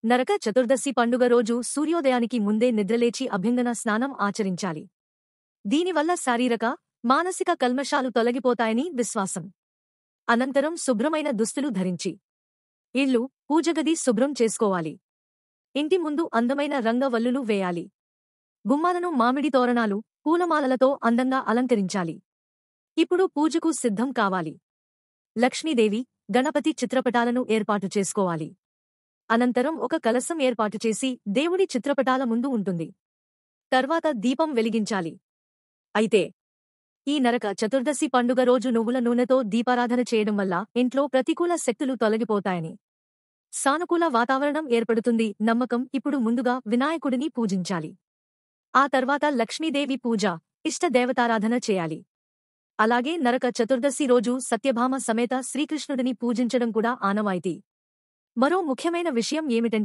నరక చతుర్దశి పండుగ రోజు సూర్యోదయానికి ముందే నిద్రలేచి అభ్యంగన స్నానం ఆచరించాలి. దీనివల్ల శారీరక, మానసిక కల్మషాలు తొలగిపోతాయని విశ్వాసం. అనంతరం శుభ్రమైన దుస్తులు ధరించి ఇల్లు, పూజగది శుభ్రం చేసుకోవాలి. ఇంటి ముందు అందమైన రంగవల్లులు వేయాలి. గుమ్మాలను మామిడి తోరణాలు, పూలమాలలతో అందంగా అలంకరించాలి. ఇప్పుడు పూజకు సిద్ధం కావాలి. లక్ష్మీదేవి, గణపతి చిత్రపటాలను ఏర్పాటు చేసుకోవాలి. అనంతరం ఒక కలశం ఏర్పాటు చేసి దేవుడి చిత్రపటాల ముందు ఉంటుంది. తర్వాత దీపం వెలిగించాలి. అయితే ఈ నరక చతుర్దశి పండుగ రోజు నువ్వుల నూనెతో దీపారాధన చేయడం వల్ల ఇంట్లో ప్రతికూల శక్తులు తొలగిపోతాయని, సానుకూల వాతావరణం ఏర్పడుతుంది నమ్మకం. ఇప్పుడు ముందుగా వినాయకుడిని పూజించాలి. ఆ తర్వాత లక్ష్మీదేవి పూజ, ఇష్ట దేవతారాధన చేయాలి. అలాగే నరక చతుర్దశి రోజు సత్యభామ సమేత శ్రీకృష్ణుడిని పూజించడం కూడా ఆనవాయితీ. మరో ముఖ్యమైన విషయం ఏమిటంటే